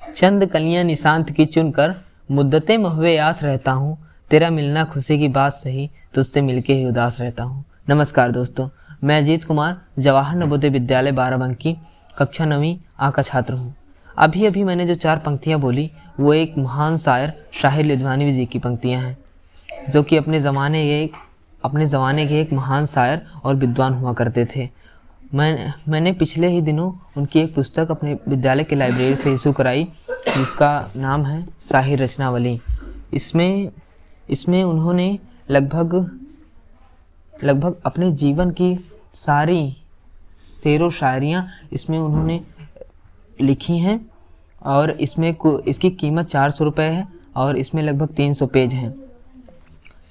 चंद कलियां निशांत की चुनकर मुद्दतें महुए आस रहता हूँ। तेरा मिलना खुशी की बात सही, तुझसे मिलके ही उदास रहता हूँ। नमस्कार दोस्तों, मैं अजीत कुमार जवाहर नवोदय विद्यालय बाराबंकी कक्षा 9वीं आ का छात्र हूँ। अभी अभी मैंने जो 4 पंक्तियाँ बोली वो एक महान शायर शाहिर लुधियानवी जी की पंक्तियाँ हैं, जो कि अपने ज़माने के एक महान शायर और विद्वान हुआ करते थे। मैंने पिछले ही दिनों उनकी एक पुस्तक अपने विद्यालय की लाइब्रेरी से इशू कराई, जिसका नाम है शाहिर रचनावली। इसमें उन्होंने लगभग अपने जीवन की सारी शेरो शायरियाँ इसमें उन्होंने लिखी हैं और इसकी कीमत 400 रुपये है और इसमें लगभग 300 पेज हैं।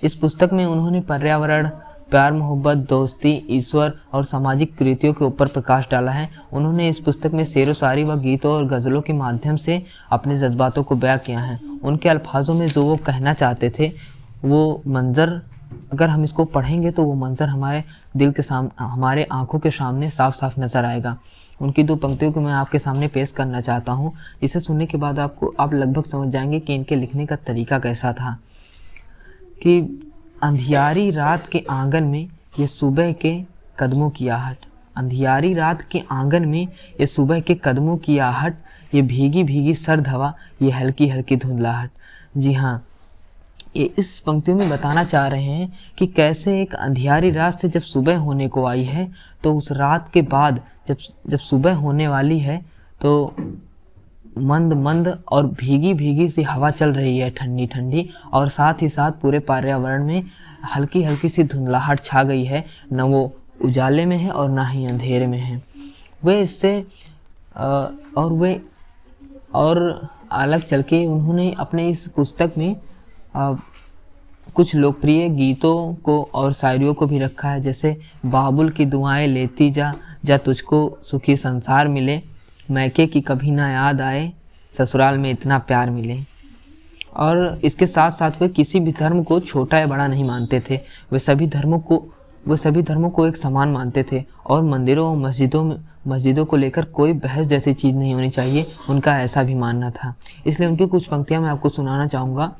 इस पुस्तक में उन्होंने पर्यावरण, प्यार, मोहब्बत, दोस्ती, ईश्वर और सामाजिक कृतियों के ऊपर प्रकाश डाला है। उन्होंने इस पुस्तक में शेरो शायरी व गीतों और गज़लों के माध्यम से अपने जज्बातों को बयां किया है। उनके अल्फाजों में जो वो कहना चाहते थे, वो मंज़र, अगर हम इसको पढ़ेंगे तो वो मंज़र हमारे दिल के सामने, हमारे आँखों के सामने साफ साफ नज़र आएगा। उनकी 2 पंक्तियों को मैं आपके सामने पेश करना चाहता हूँ। इसे सुनने के बाद आप लगभग समझ जाएंगे कि इनके लिखने का तरीका कैसा था। कि अंधियारी रात के आंगन में ये सुबह के कदमों की आहट, अंधियारी रात के आंगन में ये सुबह के कदमों की आहट, ये भीगी भीगी सर्द हवा, ये हल्की हल्की धुंधलाहट। जी हाँ, ये इस पंक्तियों में बताना चाह रहे हैं कि कैसे एक अंधियारी रात से जब सुबह होने को आई है, तो उस रात के बाद जब सुबह होने वाली है, तो मंद मंद और भीगी भीगी सी हवा चल रही है, ठंडी ठंडी, और साथ ही साथ पूरे पर्यावरण में हल्की हल्की सी धुंधलाहट छा गई है। न वो उजाले में है और ना ही अंधेरे में है। और अलग चल के उन्होंने अपने इस पुस्तक में कुछ लोकप्रिय गीतों को और शायरियों को भी रखा है, जैसे बाबुल की दुआएं लेती जा तुझको सुखी संसार मिले, मैके की कभी ना याद आए, ससुराल में इतना प्यार मिले। और इसके साथ साथ वे किसी भी धर्म को छोटा या बड़ा नहीं मानते थे। वे सभी धर्मों को एक समान मानते थे और मंदिरों और मस्जिदों को लेकर कोई बहस जैसी चीज़ नहीं होनी चाहिए, उनका ऐसा भी मानना था। इसलिए उनकी कुछ पंक्तियाँ मैं आपको सुनाना चाहूँगा।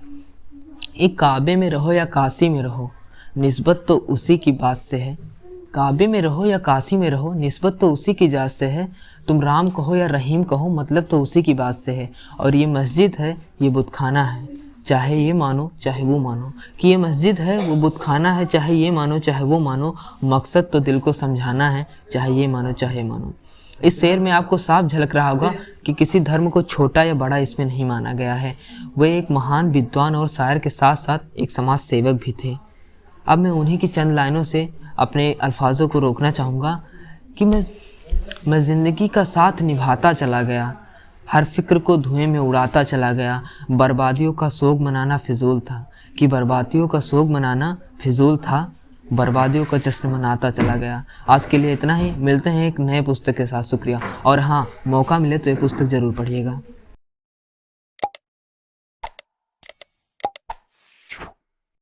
एक काबे में रहो या काशी में रहो, निस्बत तो उसी की बात से है। काबे में रहो या काशी में रहो, निस्बत तो उसी की जात से है। तुम राम कहो या रहीम कहो, मतलब तो उसी की बात से है। और ये मस्जिद है, ये बुतखाना है, चाहे ये मानो चाहे वो मानो। कि ये मस्जिद है, वो बुतखाना है, चाहे ये मानो चाहे वो मानो। मकसद तो दिल को समझाना है, चाहे ये मानो चाहे मानो। इस शेर में आपको साफ झलक रहा होगा कि किसी धर्म को छोटा या बड़ा इसमें नहीं माना गया है। वे एक महान विद्वान और शायर के साथ साथ एक समाज सेवक भी थे। अब मैं उन्हीं की चंद लाइनों से अपने अल्फाजों को रोकना चाहूँगा कि मैं ज़िंदगी का साथ निभाता चला गया, हर फिक्र को धुएं में उड़ाता चला गया। बर्बादियों का सोग मनाना फिजूल था, कि बर्बादियों का सोग मनाना फिजूल था, बर्बादियों का जश्न मनाता चला गया। आज के लिए इतना ही, मिलते हैं एक नए पुस्तक के साथ। शुक्रिया। और हाँ, मौका मिले तो ये पुस्तक ज़रूर पढ़िएगा।